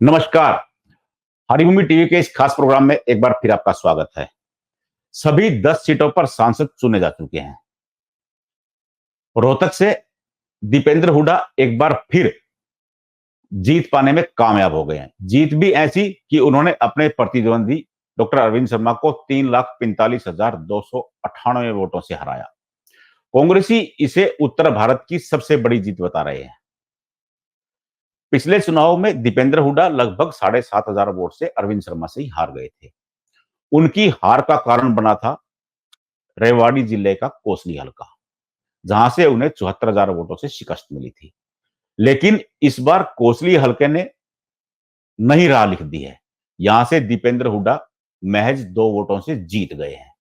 नमस्कार। हरिभूमि टीवी के इस खास प्रोग्राम में एक बार फिर आपका स्वागत है। सभी 10 सीटों पर सांसद चुने जा चुके हैं। रोहतक से दीपेंद्र हुड्डा एक बार फिर जीत पाने में कामयाब हो गए हैं। जीत भी ऐसी कि उन्होंने अपने प्रतिद्वंदी डॉक्टर अरविंद शर्मा को 3,45,298 वोटों से हराया। कांग्रेसी इसे उत्तर भारत की सबसे बड़ी जीत बता रहे हैं। पिछले चुनाव में दीपेंद्र हुड्डा लगभग 7,500 वोट से अरविंद शर्मा से ही हार गए थे। उनकी हार का कारण बना था रेवाड़ी जिले का कोसली हलका, जहां से उन्हें 74,000 वोटों से शिकस्त मिली थी। लेकिन इस बार कोसली हलके ने नई राह लिख दी है। यहां से दीपेंद्र हुड्डा महज 2 वोटों से जीत गए हैं।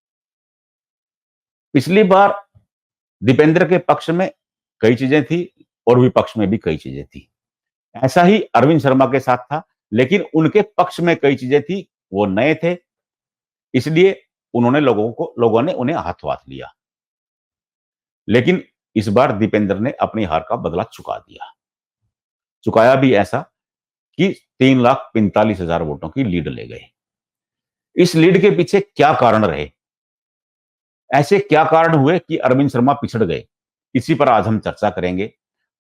पिछली बार दीपेंद्र के पक्ष में कई चीजें थी और विपक्ष में भी कई चीजें थी। ऐसा ही अरविंद शर्मा के साथ था, लेकिन उनके पक्ष में कई चीजें थी, वो नए थे, इसलिए लोगों ने उन्हें हाथों-हाथ लिया। लेकिन इस बार दीपेंद्र ने अपनी हार का बदला चुका दिया। चुकाया भी ऐसा कि 3,45,000 वोटों की लीड ले गए। इस लीड के पीछे क्या कारण रहे? ऐसे क्या कारण हुए कि अरविंद शर्मा पिछड़ गए? इसी पर आज हम चर्चा करेंगे।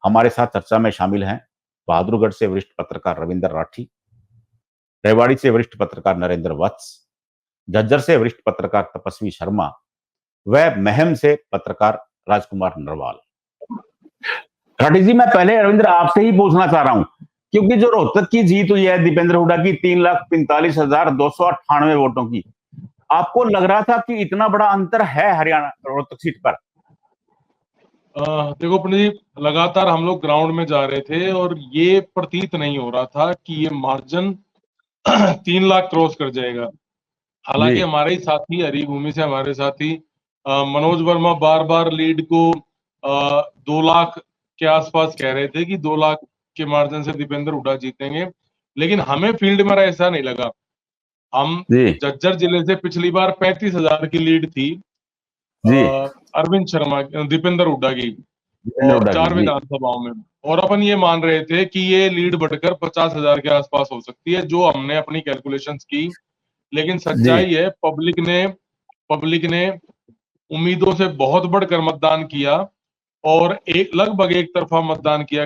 हमारे साथ चर्चा में शामिल हैं बहादुरगढ़ से वरिष्ठ पत्रकार रविंद्र राठी, रेवाड़ी से वरिष्ठ पत्रकार नरेंद्र वत्स, झज्जर से वरिष्ठ पत्रकार तपस्वी शर्मा व महम से पत्रकार राजकुमार नरवाल। राठी जी, मैं पहले रविंद्र आपसे ही पूछना चाह रहा हूं, क्योंकि जो रोहतक की जीत हुई है दीपेंद्र हुड्डा की 3,45,298 वोटों की, आपको लग रहा था कि इतना बड़ा अंतर है हरियाणा रोहतक सीट पर? देखो पंडित जी, लगातार हम लोग ग्राउंड में जा रहे थे और ये प्रतीत नहीं हो रहा था कि ये मार्जिन 3 लाख क्रॉस कर जाएगा। हालांकि हमारे ही साथी हरिभूमि से हमारे साथी मनोज वर्मा बार बार लीड को 2 लाख के आसपास कह रहे थे कि 2 लाख के मार्जिन से दीपेंद्र हुड्डा जीतेंगे, लेकिन हमें फील्ड में ऐसा नहीं लगा। हम झज्जर जिले से पिछली बार 35,000 की लीड थी अरविंद शर्मा दीपेंद्र हुड्डा की और 4 विधानसभाओं में, और अपन ये मान रहे थे कि ये लीड बढ़कर 50,000 के आसपास हो सकती है, जो हमने अपनी कैलकुलेशंस की। लेकिन सच्चाई है पब्लिक ने उम्मीदों से बहुत बढ़कर मतदान किया और लगभग एक तरफा मतदान किया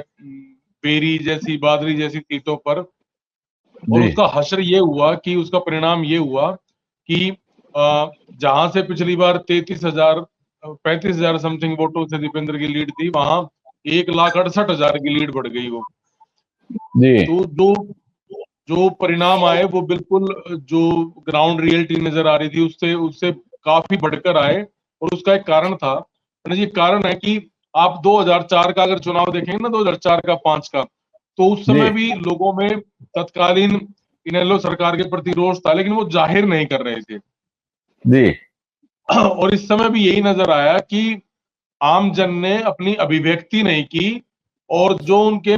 बेरी जैसी बादरी जैसी सीटों पर, और उसका हश्र ये हुआ कि उसका परिणाम ये हुआ कि जहां से पिछली बार 35,000 समथिंग वोटों से दीपेंद्र की लीड थी, वहां 1,68,000 की लीड बढ़ गई वो। तो जो परिणाम आए वो बिल्कुल जो ग्राउंड रियलिटी नजर आ रही थी उससे काफी बढ़कर आए, और उसका एक कारण था। ये कारण है कि आप 2004 का अगर चुनाव देखेंगे ना, 2004 का 5 का, तो उस समय भी लोगों में तत्कालीन इनेलो सरकार के प्रति रोष था, लेकिन वो जाहिर नहीं कर रहे थे और इस समय भी यही नजर आया कि आम जन ने अपनी अभिव्यक्ति नहीं की, और जो उनके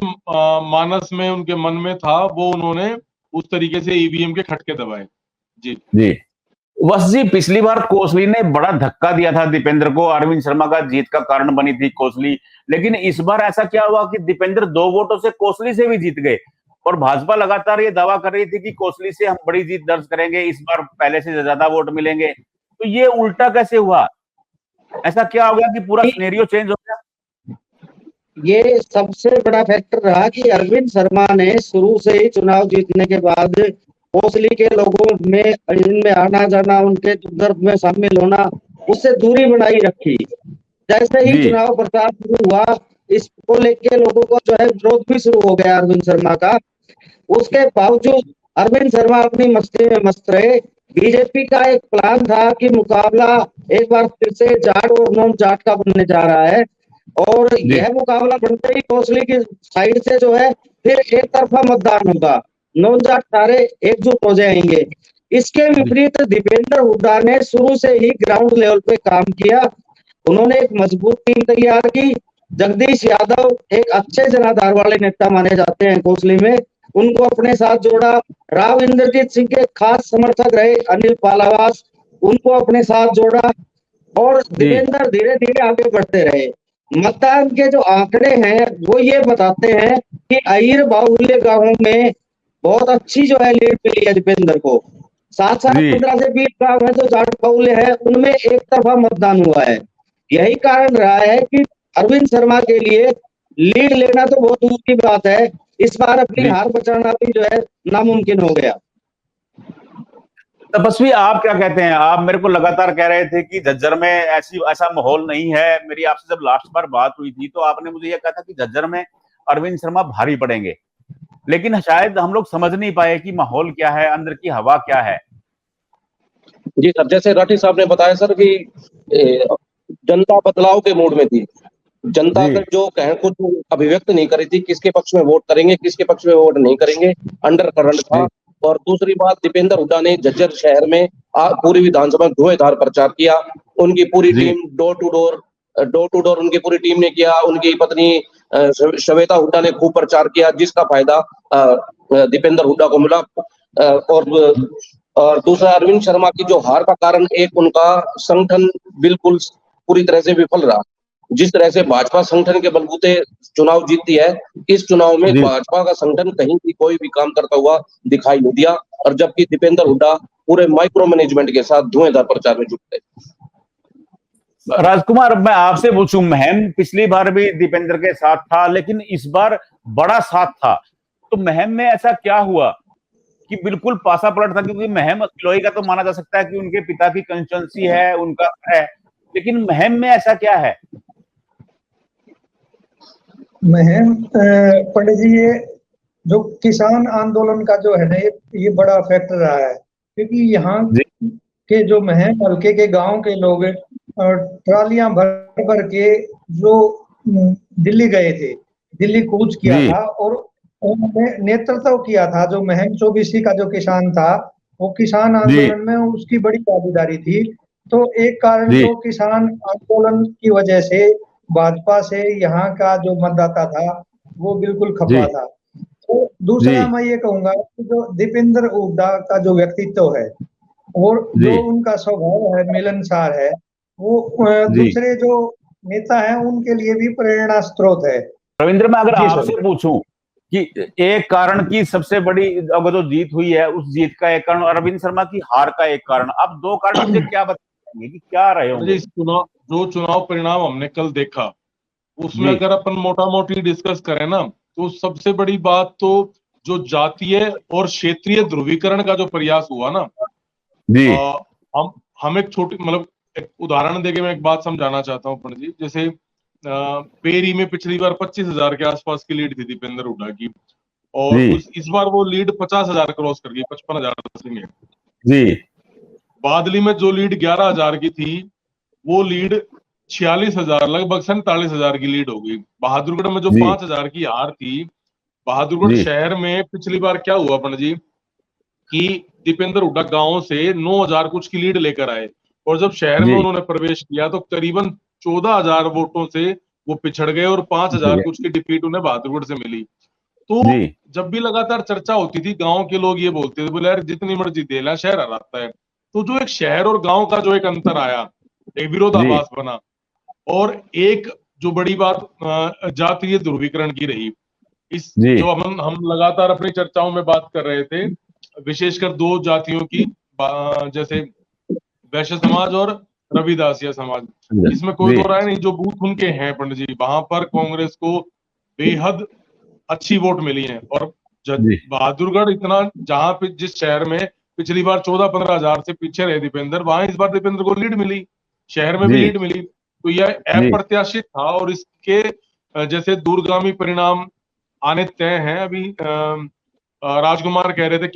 मानस में उनके मन में था वो उन्होंने उस तरीके से ईवीएम के खटके दबाए। जी वस जी, पिछली बार कोसली ने बड़ा धक्का दिया था दीपेंद्र को, अरविंद शर्मा का जीत का कारण बनी थी कोसली। लेकिन इस बार ऐसा क्या हुआ कि दीपेंद्र 2 वोटों से कोसली से भी जीत गए, और भाजपा लगातार ये दावा कर रही थी कि कोसली से हम बड़ी जीत दर्ज करेंगे, इस बार पहले से ज्यादा वोट मिलेंगे। तो ये उल्टा कैसे हुआ? ऐसा क्या हो गया कि पूरा सिनेरियो चेंज हो गया? ये सबसे बड़ा फैक्टर रहा कि अरविंद शर्मा ने शुरू से ही चुनाव जीतने के बाद कोसली के लोगों में इनमें आना जाना, उनके दर्द में शामिल होना, उससे दूरी बनाई रखी। जैसे ही चुनाव प्रचार शुरू हुआ, इसको लेके लोगों को जो है विरोध भी शुरू हो गया अरविंद शर्मा का। उसके बावजूद अरविंद शर्मा अपनी मस्ती में मस्त रहे। बीजेपी का एक प्लान था कि मुकाबला एक बार फिर से जाट और नॉन जाट का बनने जा रहा है, और यह मुकाबला बनते ही कोसली की साइड से जो है फिर एक तरफा मतदान होगा, नॉन जाट सारे एकजुट हो जाएंगे। इसके विपरीत दीपेंद्र हुड्डा ने शुरू से ही ग्राउंड लेवल पे काम किया। उन्होंने एक मजबूत टीम तैयार की। जगदीश यादव एक अच्छे जनाधार वाले नेता माने जाते हैं कोसली में, उनको अपने साथ जोड़ा। राव इंद्रजीत सिंह के खास समर्थक रहे अनिल पालावास, उनको अपने साथ जोड़ा, और दीपेंद्र धीरे धीरे आगे बढ़ते रहे। मतदान के जो आंकड़े हैं वो ये बताते हैं कि अहिर बाहुल्य गांवों में बहुत अच्छी जो है लीड मिली है दीपेंद्र को। साथ साथ जी 15 से 20 गांव है जो जाट बहुल्य है, उनमें एक तरफा मतदान हुआ है। यही कारण रहा है कि अरविंद शर्मा के लिए लीड लेना तो बहुत दूर की बात है, इस बार अपनी जी हार बचाना भी जो है नामुमकिन हो गया। तपस्वी, आप क्या कहते हैं? आप मेरे को लगातार कह रहे थे कि झज्जर में ऐसा माहौल नहीं है। मेरी आपसे जब लास्ट बार बात हुई थी तो आपने मुझे यह कहा था कि झज्जर में अरविंद शर्मा भारी पड़ेंगे, लेकिन शायद हम लोग समझ नहीं पाए कि माहौल क्या है, अंदर की हवा क्या है। जी सर, जैसे राठी साहब ने बताया सर कि जनता बदलाव के मूड में थी। जनता जी का जो कह कुछ अभिव्यक्त नहीं करी थी, किसके पक्ष में वोट करेंगे, किसके पक्ष में वोट नहीं करेंगे, अंडर करंट था। जी और दूसरी बात, दीपेंद्र हुड्डा ने झज्जर शहर में पूरी विधानसभा में धुएंधार प्रचार किया। उनकी पूरी जी टीम डोर टू डोर उनकी पूरी टीम ने किया। उनकी पत्नी श्वेता हुड्डा ने खूब प्रचार किया, जिसका फायदा दीपेंद्र हुड्डा को मिला। और दूसरा, अरविंद शर्मा की जो हार का कारण एक उनका संगठन बिल्कुल पूरी तरह से विफल रहा। जिस तरह से भाजपा संगठन के बलबूते चुनाव जीतती है, इस चुनाव में जी भाजपा का संगठन कहीं भी कोई भी काम करता हुआ दिखाई नहीं दिया। और जबकि दीपेंद्र हुड्डा पूरे माइक्रो मैनेजमेंट के साथ धुएंधार प्रचार में जुट गए। राजकुमार, मैं आपसे पूछूं, महम पिछली बार भी दीपेंद्र के साथ था, लेकिन इस बार बड़ा साथ था, तो महम में ऐसा क्या हुआ कि बिल्कुल पासा पलट था? क्योंकि महम किलोई का तो माना जा सकता है कि उनके पिता की कंस्टिट्यूंसी है, उनका है, लेकिन महम में ऐसा क्या है? महम पंडित जी, ये जो किसान आंदोलन का जो है ना, ये बड़ा फैक्टर रहा है। क्योंकि यहाँ जी के जो महम हल्के के गांव के लोग ट्रालियां भर भर के जो दिल्ली गए थे, दिल्ली कूच किया जी था, और उन्होंने नेतृत्व किया था। जो महम चौबीसी का जो किसान था, वो किसान जी आंदोलन में उसकी बड़ी भागीदारी थी। तो एक कारण जी तो किसान आंदोलन की वजह से भाजपा से यहाँ का जो मतदाता था वो बिल्कुल खफा जी था। तो दूसरा जी मैं ये कहूंगा कि जो दीपेंद्र हुड्डा का जो व्यक्तित्व है और जी जो उनका स्वभाव है, मिलनसार है, वो जी दूसरे जो नेता हैं उनके लिए भी प्रेरणा स्रोत है। रविंद्र, मैं अगर जी सर। आपसे पूछूं कि एक कारण की सबसे बड़ी अगर जो जीत हुई है, उस जीत का एक कारण, अरविंद शर्मा की हार का एक कारण, आप दो कारण मुझे क्या बताएंगे कि क्या रहे होंगे? इस चुनाव परिणाम हमने कल देखा, उसमें जी अगर अपन मोटा मोटी डिस्कस करें ना, तो सबसे बड़ी बात तो जो जातीय और क्षेत्रीय ध्रुवीकरण का जो प्रयास हुआ ना, जी हम एक छोटी मतलब एक उदाहरण देके मैं एक बात समझाना चाहता हूँ पंडित जी। जैसे पेरी में पिछली बार 25,000 के आसपास की लीड थी दीपेंद्र हुड्डा की, और जी इस बार वो लीड 50,000 क्रॉस कर गई, 55,000 से। जी बादली में जो लीड 11,000 की थी, वो लीड 46,000, लगभग 47,000 की लीड हो गई। बहादुरगढ़ में जो जी 5,000 की हार थी, बहादुरगढ़ जी शहर में पिछली बार क्या हुआ पंडित जी कि दीपेंद्र हुड्डा गांव से 9,000 कुछ की लीड लेकर आए, और जब शहर में जी उन्होंने प्रवेश किया तो करीबन 14,000 वोटों से वो पिछड़ गए, और 5,000 कुछ की डिफीट उन्हें बहादुरगढ़ से मिली। तो जी जब भी लगातार चर्चा होती थी, गांव के लोग ये बोलते थे, बोले यार जितनी मर्जी दे ला, शहर हराता है। तो जो एक शहर और गांव का जो एक अंतर आया, एक जी विरोधाभास बना। और एक जो बड़ी बात जातीय ध्रुवीकरण की रही, इस जी जो हम लगातार अपनी चर्चाओं में बात कर रहे थे, विशेषकर दो जातियों की, जैसे वैश्य समाज और रविदासिया समाज, इसमें कोई जी दो राय नहीं। जो बूथ उनके हैं पंडित जी, वहां पर कांग्रेस को बेहद अच्छी वोट मिली है। और जी बहादुरगढ़ इतना, जहां पे जिस शहर में पिछली बार 14-15 हजार से पीछे रहे दीपेंद्र, वहां इस बार दीपेंद्र को लीड मिली, शहर में भी जी लीड मिली। तो यह जी अप्रत्याशित था, और इसके जैसे दूरगामी परिणाम आने तय हैं। अभी राजकुमार कह रहे थे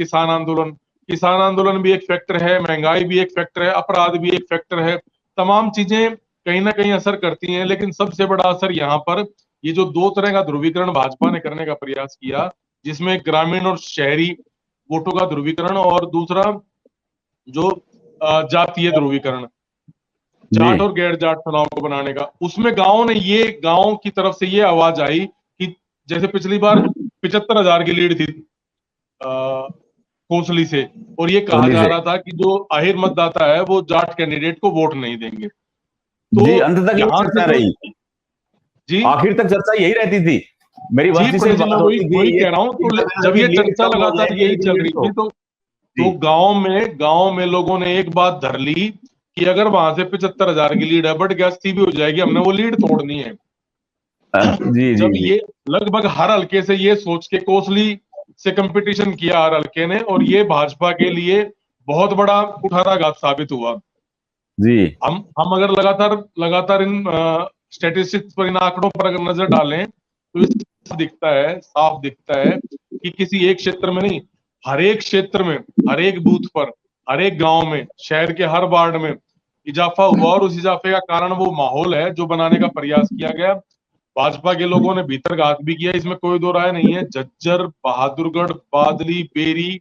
किसान आंदोलन भी एक फैक्टर है, महंगाई भी एक फैक्टर है, अपराध भी एक फैक्टर है। तमाम चीजें कहीं ना कहीं असर करती हैं, लेकिन सबसे बड़ा असर यहाँ पर ये जो दो तरह का ध्रुवीकरण भाजपा ने करने का प्रयास किया, जिसमें ग्रामीण और शहरी वोटों का ध्रुवीकरण, और दूसरा जो जातीय ध्रुवीकरण, जी जाट और गैर जाट चुनाव को बनाने का, उसमें गांव की तरफ से ये आवाज आई कि जैसे पिछली बार 75,000 की लीड थी कोसली से, और ये कहा कोहली जा से रहा था कि जो आहिर मतदाता है वो जाट कैंडिडेट को वोट नहीं देंगे। जी, तो अंत तक ये यहां से चर्चा जो रही, जी आखिर तक चर्चा यही रहती थी मेरी जी वंशी से पंडित जी, बात मैं होती थी, वही ये कह रहा हूँ। तो जब ये लीड चर्चा कम हो लगातार जाएगी, यही चल रही थी, तो जी। गांव में लोगों ने एक बात धर ली कि अगर वहां से 75,000 की लीड है, बट गैस भी हो जाएगी, हमने वो लीड तोड़नी है। जी जी जब जी ये लगभग हर हल्के से ये सोच के कोसली से कंपटीशन किया हर हल्के ने, और ये भाजपा के लिए बहुत बड़ा कुठाराघात साबित हुआ। जी हम अगर लगातार इन स्टैटिस्टिक्स पर, इन आंकड़ों पर अगर नजर डालें, तो साफ दिखता है कि किसी एक क्षेत्र में नहीं, हर एक क्षेत्र में, हर एक बूथ पर, हर एक गांव में, शहर के हर वार्ड में इजाफा हुआ। और उस इजाफे का कारण वो माहौल है जो बनाने का प्रयास किया गया। भाजपा के लोगों ने भीतर घात भी किया, इसमें कोई दो राय नहीं है। झज्जर, बहादुरगढ़, बादली, बेरी,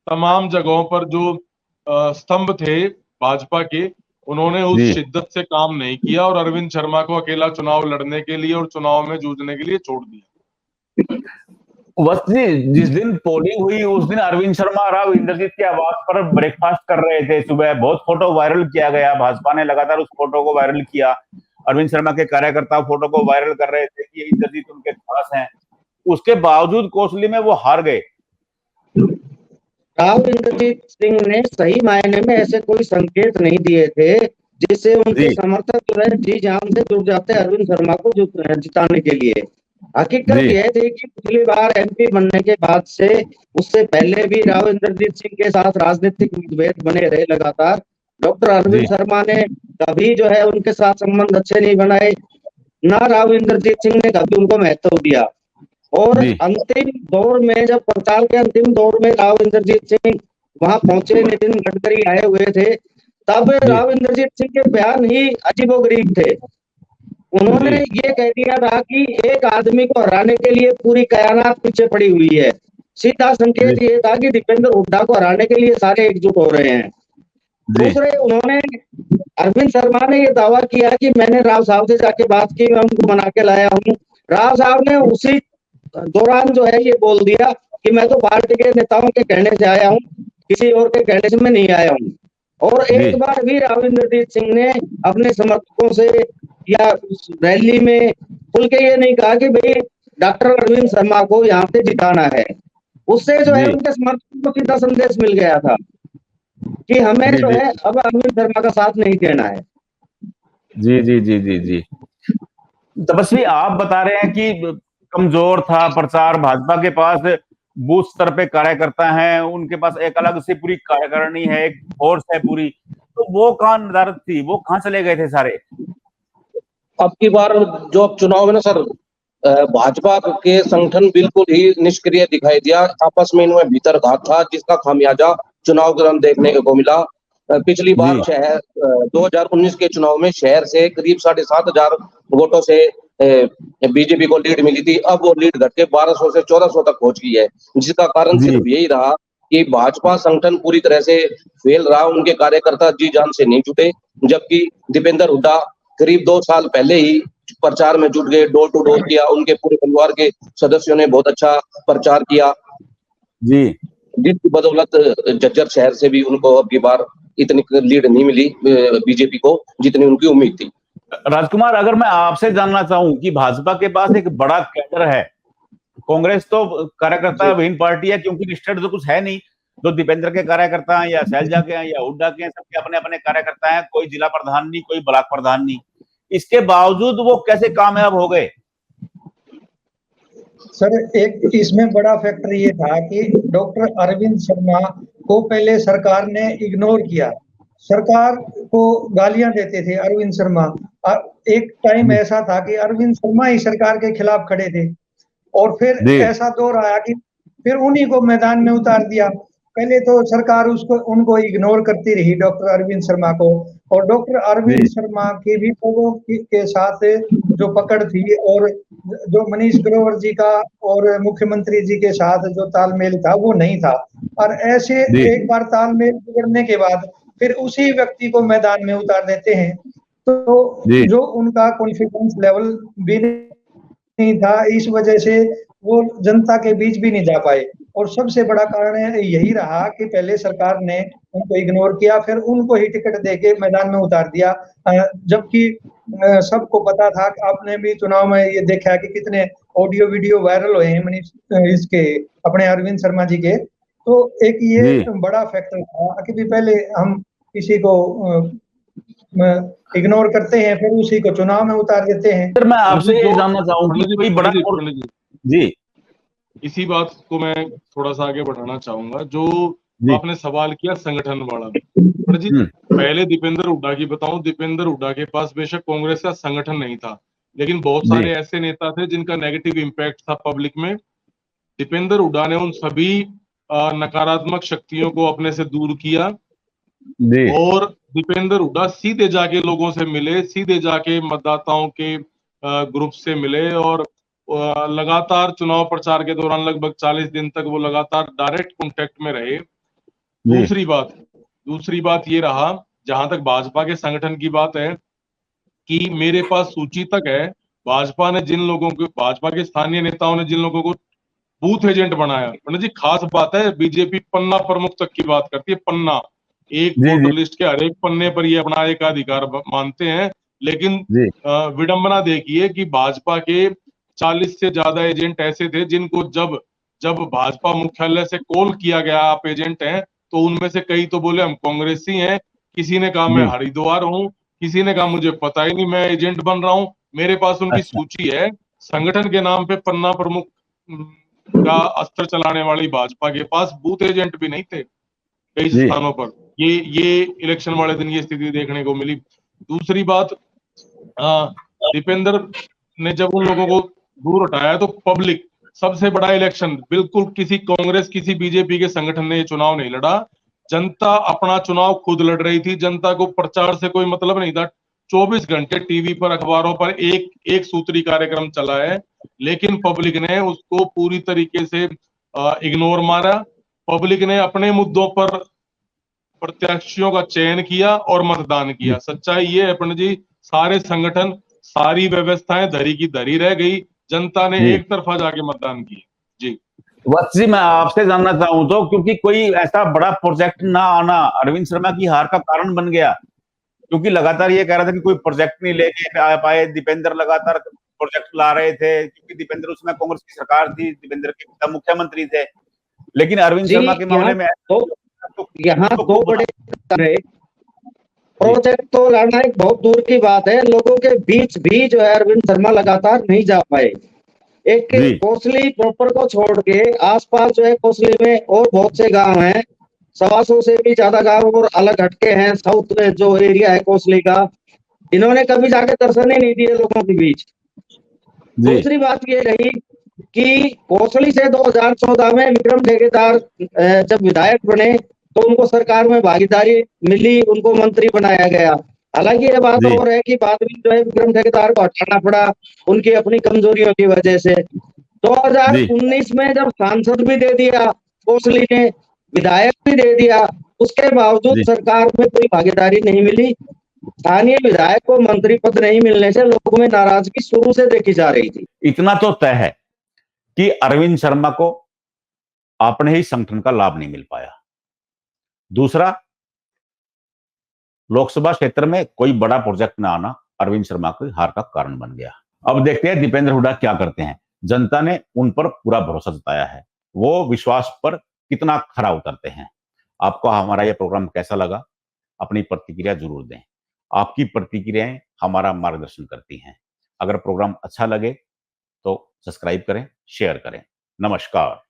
तमाम जगहों पर जो स्तंभ थे भाजपा के, उन्होंने उस जी शिद्दत से काम नहीं किया और अरविंद शर्मा को अकेला चुनाव लड़ने के लिए और चुनाव में जूझने के लिए छोड़ दिया। वस्त जी, जिस दिन पोलिंग हुई उस दिन अरविंद शर्मा राव इंद्रजीत के आवास पर ब्रेकफास्ट कर रहे थे सुबह। बहुत फोटो वायरल किया गया, भाजपा ने लगातार उस फोटो को वायरल किया। अरविंद शर्मा के कार्यकर्ता फोटो को वायरल कर रहे थे कि इंद्रजीत उनके खास हैं। उसके बावजूद कोसली में वो हार गए। राव इंद्रजीत सिंह ने सही मायने में ऐसे कोई संकेत नहीं दिए थे जिससे उनके जी समर्थक जो है जी जान से जुट जाते अरविंद शर्मा को जिताने के लिए। हकीकत जी यह थी कि पिछली बार एमपी बनने के बाद से, उससे पहले भी राव इंद्रजीत सिंह के साथ राजनीतिक मतभेद बने रहे लगातार। डॉक्टर अरविंद जी शर्मा ने कभी जो है उनके साथ संबंध अच्छे नहीं बनाए, ना राव इंद्रजीत सिंह ने कभी उनको महत्व दिया। और जी अंतिम दौर में, जब प्रचार के अंतिम दौर में राव इंद्रजीत सिंह वहां पहुंचे, नितिन गडकरी आए हुए थे, तब जी राव इंद्रजीत सिंह के बयान ही अजीबोगरीब थे। उन्होंने जी ये कह दिया था कि एक आदमी को हराने के लिए पूरी कायनात पीछे पड़ी हुई है। सीधा संकेत जी ये था कि दीपेंद्र हुड्डा को हराने के लिए सारे एकजुट हो रहे हैं। जी दूसरे, उन्होंने, अरविंद शर्मा ने ये दावा किया कि मैंने राव साहब से जाके बात की, मैं उनको मना के लाया हूँ। राव साहब ने उसी दौरान जो है ये बोल दिया कि मैं तो पार्टी के नेताओं के कहने से आया हूँ, किसी और के कहने से मैं नहीं आया हूँ। और जी एक बार भी राव इंद्रजीत सिंह ने अपने समर्थकों से या उस रैली में खुल के ये नहीं कहा कि भाई डॉक्टर अरविंद शर्मा को यहाँ से जिताना है। उससे जो है जी उनके समर्थकों को सीधा संदेश मिल गया था कि हमें जी जो जी है अब अरविंद शर्मा का साथ नहीं देना है। जी जी जी जी जी तपस्वी, आप बता रहे हैं कि कमजोर था प्रचार, भाजपा के पास बूथ स्तर पे कार्यकर्ता हैं, उनके पास एक अलग से पूरी कार्यकारिणी है, एक फोर्स है पूरी, तो वो कहाँ नदारद थी, वो कहाँ चले गए थे सारे? अब की बार जो अब चुनाव है ना सर, भाजपा के संगठन बिल्कुल ही निष्क्रिय दिखाई दिया। आपस में इनमें भीतर घात था जिसका खामियाजा चुनाव के दौरान देखने को मिला। पिछली बार जी शहर 2019 के चुनाव में शहर से करीब 7,500 वोटों से बीजेपी को लीड मिली थी। अब वो लीड घट के 1200 से 1400 तक पहुंच गई है, जिसका कारण जी सिर्फ यही रहा कि भाजपा संगठन पूरी तरह से फेल रहा। उनके कार्यकर्ता जी जान से नहीं जुटे, जबकि दीपेंद्र हुड्डा करीब 2 साल पहले ही प्रचार में जुट गए, डोर टू डोर किया। उनके पूरे परिवार के सदस्यों ने बहुत अच्छा प्रचार किया, जी जिसकी बदौलत झज्जर शहर से भी उनको अब की बार इतनी लीड नहीं मिली बीजेपी को जितनी उनकी उम्मीद थी। राजकुमार, अगर मैं आपसे जानना चाहूं कि भाजपा के पास एक बड़ा कैडर है, कांग्रेस तो कार्यकर्ता विहीन पार्टी है क्योंकि लिस्टेड तो कुछ है नहीं। जो दीपेंद्र के कार्यकर्ता हैं या शैलजा के हैं या हुड्डा के हैं, सबके अपने अपने कार्यकर्ता हैं, कोई जिला प्रधान नहीं, कोई ब्लॉक प्रधान नहीं। इसके बावजूद वो कैसे कामयाब हो गए? सर, एक इसमें बड़ा फैक्टर ये था कि डॉक्टर अरविंद शर्मा को पहले सरकार ने इग्नोर किया। सरकार को गालियां देते थे अरविंद शर्मा। एक टाइम ऐसा था कि अरविंद शर्मा ही सरकार के खिलाफ खड़े थे, और फिर जी ऐसा दौर आया कि फिर उन्हीं को मैदान में उतार दिया। पहले तो सरकार उनको इग्नोर करती रही, डॉक्टर अरविंद शर्मा को, और डॉक्टर अरविंद जी शर्मा की भी लोगों के साथ जो पकड़ थी, और जो मनीष ग्रोवर जी का और मुख्यमंत्री जी के साथ जो तालमेल था वो नहीं था। और ऐसे जी एक बार तालमेल बिगड़ने के बाद फिर उसी व्यक्ति को मैदान में उतार देते हैं, तो जी जो उनका कॉन्फिडेंस लेवल भी नहीं था, इस वजह से वो जनता के बीच भी नहीं जा पाए। और सबसे बड़ा कारण यही रहा कि पहले सरकार ने उनको इग्नोर किया, फिर उनको ही टिकट देके मैदान में उतार दिया। जबकि सबको पता था कि आपने भी चुनाव में ये देखा है कि कितने ऑडियो वीडियो वायरल हुए हैं इसके अपने अरविंद शर्मा जी के। तो एक ये बड़ा फैक्टर था कि भी पहले हम किसी को इग्नोर करते हैं, फिर उसी को चुनाव में उतार देते हैं। सर मैं आपसे ये जानना चाहूंगी कोई बड़ा जी इसी बात को मैं थोड़ा सा आगे बढ़ाना चाहूंगा जो आपने सवाल किया संगठन वाला। पर जी पहले दीपेंद्र हुड्डा की बताऊं, दीपेंद्र हुड्डा के पास बेशक कांग्रेस का संगठन नहीं था, लेकिन बहुत सारे ऐसे नेता थे जिनका नेगेटिव इम्पैक्ट था पब्लिक में। दीपेंद्र हुड्डा ने उन सभी नकारात्मक शक्तियों को अपने से दूर किया और दीपेंद्र हुड्डा सीधे जाके लोगों से मिले, सीधे जाके मतदाताओं के ग्रुप से मिले और लगातार चुनाव प्रचार के दौरान लगभग 40 दिन तक वो लगातार डायरेक्ट कांटेक्ट में रहे। दूसरी बात ये रहा, जहां तक भाजपा के संगठन की बात है कि मेरे पास सूची तक है, भाजपा ने जिन लोगों को, भाजपा के स्थानीय नेताओं ने जिन लोगों को बूथ एजेंट बनाया, पंडित जी खास बात है, बीजेपी पन्ना प्रमुख तक की बात करती है, पन्ना एक वोटर लिस्ट के हर एक पन्ने पर ये अपना एक अधिकार मानते हैं। लेकिन विडंबना देखिए कि भाजपा के 40 से ज्यादा एजेंट ऐसे थे जिनको जब भाजपा मुख्यालय से कॉल किया गया आप एजेंट हैं, तो उनमें से कई तो बोले हम कांग्रेसी हैं, किसी ने कहा मैं हरिद्वार हूँ, किसी ने कहा मुझे पता ही नहीं मैं एजेंट बन रहा हूँ। मेरे पास उनकी सूची है। संगठन के नाम पे पन्ना प्रमुख का अस्त्र चलाने वाली भाजपा के पास बूथ एजेंट भी नहीं थे कई स्थानों पर। ये इलेक्शन वाले दिन ये स्थिति देखने को मिली। दूसरी बात, दीपेंद्र ने जब उन लोगों को दूर हटाया तो पब्लिक, सबसे बड़ा इलेक्शन, बिल्कुल किसी कांग्रेस किसी बीजेपी के संगठन ने ये चुनाव नहीं लड़ा, जनता अपना चुनाव खुद लड़ रही थी। जनता को प्रचार से कोई मतलब नहीं था। 24 घंटे टीवी पर, अखबारों पर एक सूत्री कार्यक्रम चला है, लेकिन पब्लिक ने उसको पूरी तरीके से इग्नोर मारा। पब्लिक ने अपने मुद्दों पर प्रत्याशियों का चयन किया और मतदान किया। सच्चाई ये है पंडित जी, सारे संगठन, सारी व्यवस्थाएं धरी की धरी रह गई, जनता ने एक तरफा जाके मतदान किया। जी वत्स जी, मैं आपसे जानना चाहूं तो, क्योंकि कोई ऐसा बड़ा प्रोजेक्ट ना आना अरविंद शर्मा की हार का कारण बन गया, क्योंकि लगातार ये कह रहा था कि कोई प्रोजेक्ट नहीं लेके आ पाए। दीपेंद्र लगातार प्रोजेक्ट ला रहे थे, क्योंकि दीपेंद्र उसमें कांग्रेस की सरकार थी, दीपेंद्र के पिता मुख्यमंत्री थे। लेकिन अरविंद शर्मा के मामले में यहाँ दो बड़े प्रोजेक्ट तो लाना एक बहुत दूर की बात है, लोगों के बीच भी जो है अरविंद शर्मा लगातार नहीं जा पाए। एक कोसली प्रॉपर को छोड़ के आसपास जो है कोसली में और बहुत से गांव हैं, 125 से भी ज्यादा गांव और अलग हटके हैं साउथ में जो एरिया है कोसली का, इन्होंने कभी जाके दर्शन ही नहीं दिए लोगों के बीच। दूसरी बात ये रही कि कोसली से 2014 में विक्रम ठेकेदार जब विधायक बने तो उनको सरकार में भागीदारी मिली, उनको मंत्री बनाया गया। हालांकि ये बात और है कि बाद में जो है विक्रम ठेकेदार को हटाना पड़ा उनकी अपनी कमजोरियों की वजह से। 2019 में जब सांसद भी दे दिया कोसली ने, विधायक भी दे दिया, उसके बावजूद सरकार में कोई भागीदारी नहीं मिली। स्थानीय विधायक को मंत्री पद नहीं मिलने से लोगों में नाराजगी शुरू से देखी जा रही थी। इतना तो तय है कि अरविंद शर्मा को अपने ही संगठन का लाभ नहीं मिल पाया। दूसरा, लोकसभा क्षेत्र में कोई बड़ा प्रोजेक्ट ना आना अरविंद शर्मा की हार का कारण बन गया। अब देखते हैं दीपेंद्र हुड्डा क्या करते हैं। जनता ने उन पर पूरा भरोसा जताया है, वो विश्वास पर कितना खरा उतरते हैं। आपको हमारा यह प्रोग्राम कैसा लगा, अपनी प्रतिक्रिया जरूर दें। आपकी प्रतिक्रियाएं हमारा मार्गदर्शन करती हैं। अगर प्रोग्राम अच्छा लगे तो सब्सक्राइब करें, शेयर करें। नमस्कार।